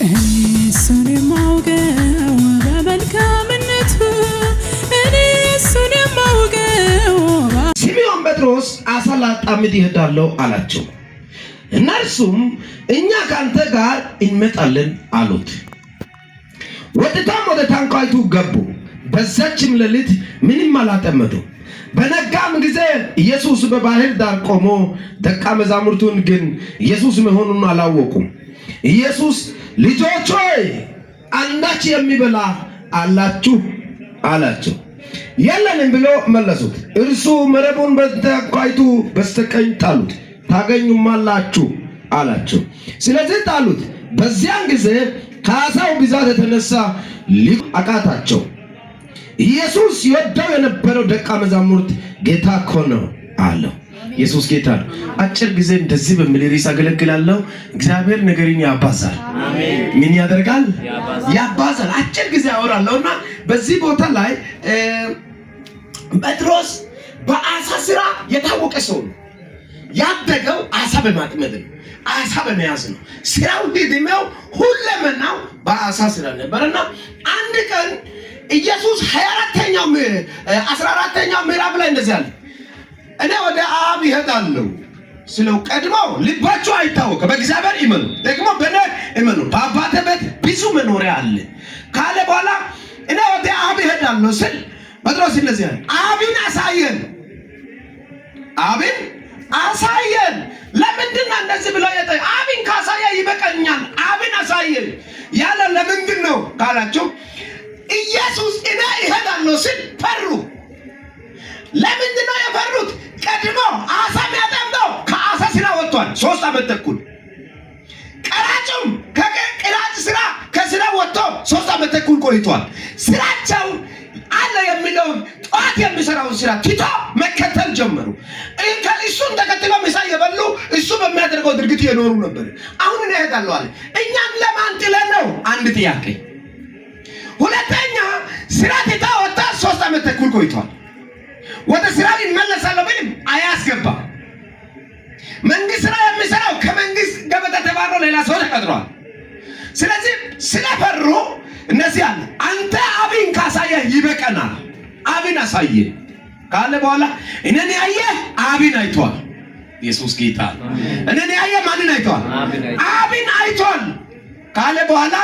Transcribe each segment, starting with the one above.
እሱን የማውቀው በመልካምነቱ እሱን የማውቀው። ሲሞን ጴጥሮስ አሳ ላጣምድ እሄዳለሁ አላቸው። እነርሱም እኛ ካንተ ጋር እንመጣለን አሉት። ወጥተውም ወደ ታንኳይቱ ገቡ። በዛችም ሌሊት ምንም አላጠመዱም። በነጋም ጊዜ ኢየሱስ በባህር ዳር ቆሞ፣ ደቀ መዛሙርቱን ግን ኢየሱስ መሆኑን አላወቁም። ኢየሱስ ልጆች ሆይ አንዳች የሚበላ አላችሁ አላቸው። የለንም ብሎ መለሱት። እርሱ መረቡን በታንኳይቱ በስተቀኝ ጣሉት ታገኙማላችሁ አላቸው። ስለዚህ ጣሉት። በዚያን ጊዜ ከዓሣው ብዛት የተነሳ አቃታቸው። ኢየሱስ ይወደው የነበረው ደቀ መዛሙርት ጌታ እኮ ነው አለው። ኢየሱስ ጌታ ነው። አጭር ጊዜ እንደዚህ በሚል ርዕስ አገለግላለሁ። እግዚአብሔር ነገርን ያባዛል። አሜን። ምን ያደርጋል? ያባዛል። አጭር ጊዜ አወራለሁና በዚህ ቦታ ላይ ጴጥሮስ በአሳ ስራ የታወቀ ሰው ነው። ያደገው አሳ በማጥመድ ነው። አሳ በመያዝ ነው። ስራው ዲድሜው ሁለመናው በአሳ ስራ ነበርና አንድ ቀን ኢየሱስ 14ኛው ምዕራፍ ላይ እንደዚህ አለ። እኔ ወደ አብ እሄዳለሁ ስለው ቀድሞ ልባችሁ አይታወቅም፣ በእግዚአብሔር እመኑ፣ ደግሞ በእኔ እመኑ፣ በአባቴ ቤት ብዙ መኖሪያ አለ ካለ በኋላ እኔ ወደ አብ እሄዳለሁ ስል ጴጥሮስ እንደዚህ አለ፣ አብን አሳየን፣ አብን አሳየን። ለምንድን ነው እንደዚህ ብለው አብን ካሳየ ይበቃኛል፣ አብን አሳየን ያለ ለምንድን ነው ካላችሁ ኢየሱስ እኔ እሄዳለሁ ሲል ፈሩ። ለምንድን ነው የፈሩት? ቀድሞ አሳ የሚያጠምደው ከአሳ ስራ ወጥቷል 3 ዓመት ተኩል። ቀራጩም ከቀራጭ ስራ ከስራ ወጥቶ 3 ዓመት ተኩል ቆይቷል። ስራቸው አለ የሚለውን ጠዋት የሚሰራውን ስራ ትቶ መከተል ጀመሩ። እሱን ተከትለው ምሳ የበሉ እሱ በሚያደርገው ድርጊት የኖሩ ነበር። አሁን እኔ እሄዳለሁ አለ። እኛም ለማን ጥለን ነው? አንድ ጥያቄ። ሁለተኛ ስራ ትቶ ወጣ 3 ዓመት ተኩል ቆይቷል። ወደ ስራ ይመለሳለሁ ብንም አያስገባ። መንግስት ስራ የሚሰራው ከመንግስት ገበታ ተባሮ ሌላ ሰው ተቀጥሯል። ስለዚህ ስለፈሩ እነዚህ አለ አንተ አብን ካሳየ ይበቃናል፣ አብን አሳየ ካለ በኋላ እነኔ ያየ አብን አይቷል። ኢየሱስ ጌታ ነው። እነኔ ያየ ማንን አይቷል? አብን አይቷል ካለ በኋላ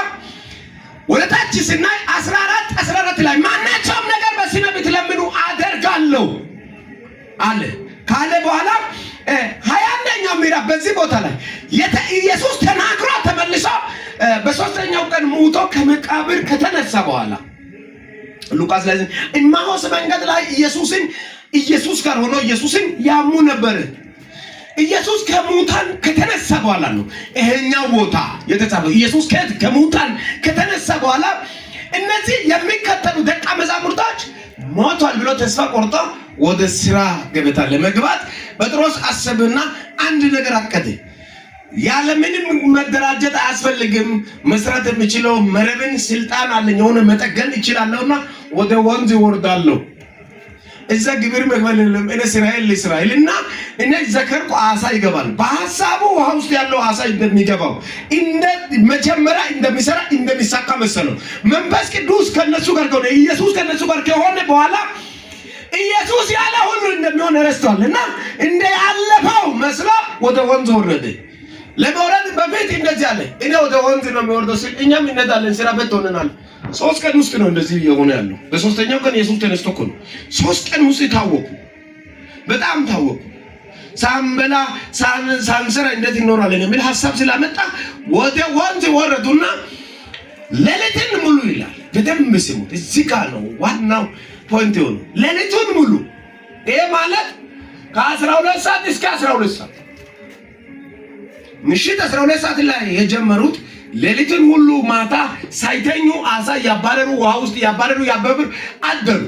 ወለታች ስናይ 14 ላይ ማናቸውም ነገር በስሜ ብትለምኑ አደርጋለሁ አለ ካለ በኋላ 21ኛው ምዕራፍ በዚህ ቦታ ላይ ኢየሱስ ተናግሮ ተመልሶ በ3ኛው ቀን ሞቶ ከመቃብር ከተነሳ በኋላ ሉቃስ ላይ ኢማሁስ መንገድ ላይ ኢየሱስ ጋር ሆኖ ኢየሱስን ያሙ ነበር። ኢየሱስ ከሙታን ከተነሳ በኋላ ነው ይሄኛው ቦታ የተጻፈው። ኢየሱስ ከሙታን ከተነሳ በኋላ እነዚህ የሚከተሉ ደቀ መዛሙርቶች ሞቷል ብሎ ተስፋ ቆርጦ ወደ ስራ ገበታ ለመግባት ጴጥሮስ አሰበና አንድ ነገር አቀደ። ያለ ምንም መደራጀት አያስፈልግም፣ መስራት የሚችለው መረብን ስልጣን አለኝ፣ ሆነ መጠገን ይችላልውና ወደ ወንዝ ይወርዳለሁ፣ እዛ ግብር መግባል የለም፣ እኔ እስራኤልና እኔ ዘከርኩ አሳ ይገባል። በሐሳቡ ውሃ ውስጥ ያለው አሳ እንደሚገባው እንደ መጀመሪያ እንደሚሰራ እንደሚሳካ መሰለው። መንፈስ ቅዱስ ከነሱ ጋር ከሆነ ኢየሱስ ከነሱ ጋር ከሆነ በኋላ ኢየሱስ ያለ ሁሉ እንደሚሆን ረስቷልና እንደ ያለፈው መስሎ ወደ ወንዝ ወረደ። ለመውረድ በፊት እንደዚህ አለ፣ እኔ ወደ ወንዝ ነው የሚወርደው ሲል እኛም እንሄዳለን፣ ስራ ፈት ሆነናል። 3 ቀን ውስጥ ነው እንደዚህ የሆነ ያለው። በ3ኛው ቀን ኢየሱስ ተነስቶ እኮ ነው 3 ቀን ውስጥ ታወቁ፣ በጣም ታወቁ። ሳንበላ ሳንሰራ እንዴት እንኖራለን የሚል ሐሳብ ስላመጣ ወደ ወንዝ ወረዱና ሌሊቱን ሙሉ ይላል። በደንብ ስሙት፣ እዚህ ጋር ነው ዋናው ፖይንት ነው። ሌሊቱን ሙሉ ይሄ ማለት ከ12 ሰዓት እስከ 12 ሰዓት ምሽት 12 ሰዓት ላይ የጀመሩት ሌሊቱን ሁሉ ማታ ሳይተኙ አሳ ያባረሩ፣ ውሃ ውስጥ ያባረሩ፣ ያበብር አደሩ።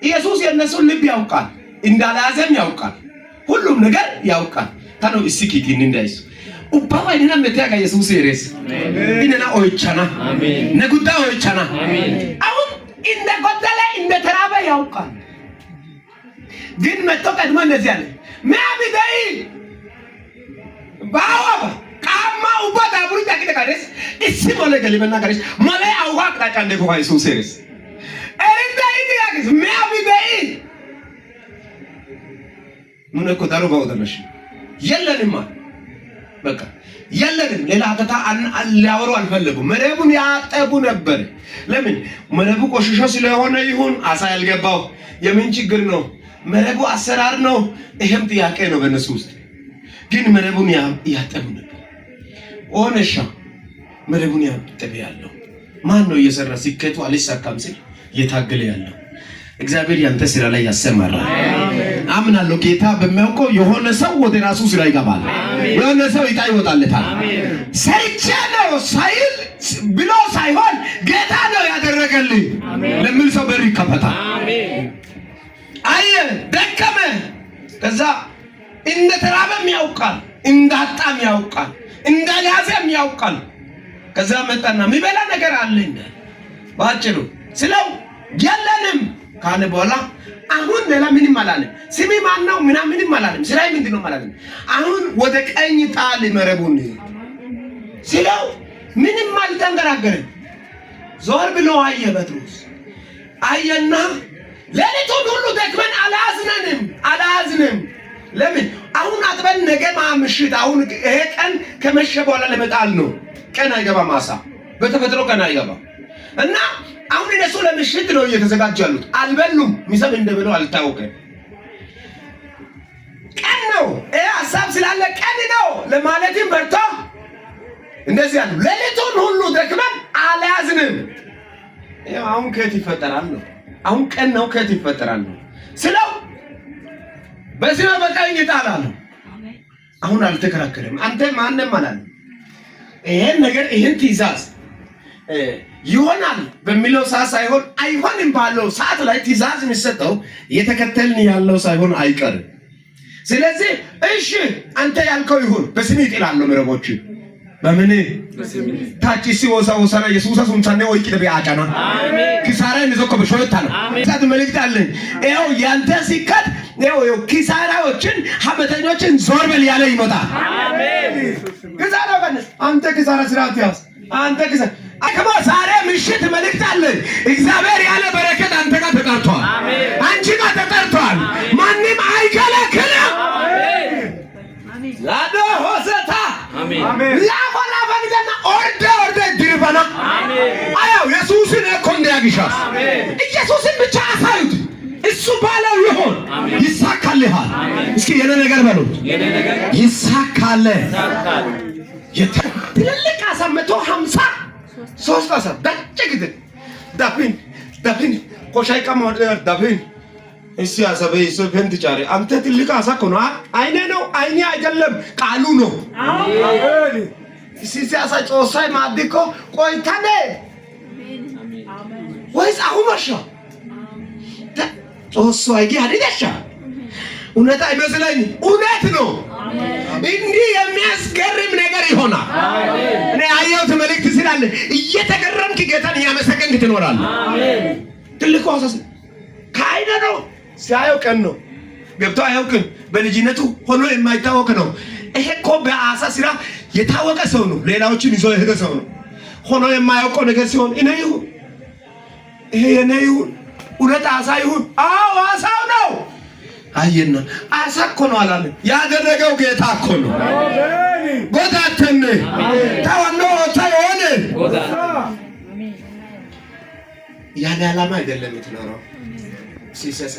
ኢየሱስ የነሱን ልብ ያውቃል፣ እንዳላዘም ያውቃል፣ ሁሉም ነገር ያውቃል። ታኖ እስኪቲን እንዳይስ ኡባባ ይነና መተያጋ ኢየሱስ ይሬስ ይነና ኦይቻና አሜን ነጉዳ ኦይቻና አሜን። አሁን እንደ ጎደለ እንደ ተራበ ያውቃል። ግን መጥቶ ቀድሞ እንደዚህ አለ ማቢዳይ ባዋ ቃማ ኡባዳ ቡሪ ታኪደ ካደስ mole gali benna garis mole awwa qata ande ko Yesus seres erinda idi yagis me abi dei ምን እኮ ታሩ ባውደነሽ የለንም በቃ የለንም ሌላ አተታ ሊያወሩ አልፈለጉም መረቡን ያጠቡ ነበር ለምን መረቡ ቆሽሾ ስለሆነ ይሁን አሳ ያልገባው የምን ችግር ነው መረቡ አሰራር ነው ይሄም ጥያቄ ነው በእነሱ ውስጥ ግን መረቡን ያጠቡ ነበር ኦነሻ መረቡን ያጠበ ያለው ማን ነው እየሰራ ሲከቱ አልሳካም ሲል እየታገለ ያለው እግዚአብሔር ያንተ ስራ ላይ ያሰማራል አምናለሁ ጌታ በሚያውቀው የሆነ ሰው ወደ ራሱ ስራ ይገባል የሆነ ሰው ይወጣለታል ሰርቼ ነው ሳይል ብሎ ሳይሆን ጌታ ነው ያደረገልኝ ለምን ሰው በር ይከፈታል አየ ደከመ ከዛ እንደ ተራበም ያውቃል እንዳጣም ያውቃል እንዳልያዘም ያውቃል ከዛ መጣና የሚበላ ነገር አለኝ ባጭሩ ስለው የለንም ካለ በኋላ አሁን ሌላ ምንም አላለም ስሚ ማን ነው ምንም አላለም ስራይ ምንድነው ማለት አሁን ወደ ቀኝ ጣል መረቡን ስለው ምንም አልተንገራገረም ዞር ብሎ አየ ጴጥሮስ አየና ሌሊቱን ሁሉ ደክመን አላዝንም ለምን አሁን አጥበን ነገ ማምሽት አሁን ይሄ ቀን ከመሸ በኋላ ለመጣል ነው ቀን አይገባም አሳ በተፈጥሮ ቀን አይገባም እና አሁን እነሱ ለምሽት ነው እየተዘጋጁ ያሉት አልበሉም ሚሰብ እንደበለው አልታወቀም ቀን ነው ሐሳብ ስላለ ቀን ነው ለማለትም በርቶ እንደዚህ ያሉ ሌሊቱን ሁሉ ደክመን አልያዝንም አሁን ከት ይፈጠራል ነው አሁን ቀን ነው ከት ይፈጠራል ነው ስለው በዚህ በቀኝ ይጣላል አሁን አልተከራከረም አንተ ማንንም አላለም ይሄን ነገር ይሄን ትእዛዝ ይሆናል በሚለው ሰዓት ሳይሆን አይሆንም ባለው ሰዓት ላይ ትእዛዝ የሚሰጠው የተከተልን ያለው ሳይሆን አይቀርም ስለዚህ እሺ አንተ ያልከው ይሁን በስሜ ይጥላል መረቦች በምን ታቺ ሲወሳወሰና ኢየሱስ አሱንታኔ ወይ ቅርብ ያጫና አሜን ኪሳራ እንደዘኮ በሾታ ነው ታት መልእክት አለኝ ይሄው ያንተ ሲከት ይሄው ኪሳራዎችን ሐመተኞችን ዞር በል ያለ ይመጣል አሜን ኪሳራ በነስ አንተ ኪሳራ ስራት ያስ አንተ ኪሳራ አከማ ዛሬ ምሽት መልእክት አለኝ እግዚአብሔር ያለ በረከት አንተ ጋር ተጠርቷል አሜን አንቺ ጋር ተጠርቷል ማንንም አይከለክልም አሜን አሜን ላዶ ሆሰታ አሜን ላፋላ ባንደና ኦርደ ድርባና አሜን አያው ኢየሱስን እኮ እንዲያግሻስ አሜን ኢየሱስን ብቻ አሳዩት እሱ ባለው ይሆን ይሳካልሃል እስኪ የኔ ነገር በሉት የኔ ነገር ይሳካል የትልልቅ አሳመቶ 50 ሶስት አሳ ዳጭግድ ዳፊን ኮሻይ ቀማው ዳፊን እሺ አሰበ ይሶፈንት ጫሪ አንተ ትልቅ አሳ እኮ ነው አይኔ ነው አይኔ አይደለም ቃሉ ነው አሜን እሺ አሳ ጾሳይ ማድኮ ቆይታኔ አሜን ወይስ አሁማሻ ጾሶ አይጊ አዲዳሻ እውነት አይመስለኝ እውነት ነው እንዲህ የሚያስገርም ነገር ይሆናል አሜን እኔ አየሁት መልእክት ስላለ እየተገረምክ ጌታን ያመሰገንክ ትኖራለህ አሜን ትልቁ አሳስ ካይደ ነው ሲያየው ቀን ነው ገብቶ አያውቅም በልጅነቱ ሆኖ የማይታወቅ ነው ይሄ እኮ በአሳ ስራ የታወቀ ሰው ነው ሌላዎችን ይዞ የሄደ ሰው ነው ሆኖ የማያውቀው ነገር ሲሆን እኔ ይሁን ይሄ የኔ ይሁን እውነት አሳ ይሁን አዎ አሳው ነው አየና አሳ እኮ ነው አላለ ያደረገው ጌታ እኮ ነው አሜን ጎዳተነ ታወኖ ታዮነ ጎዳ አሜን ያለ ዓላማ አይደለም የምትኖረው ሲሰሰ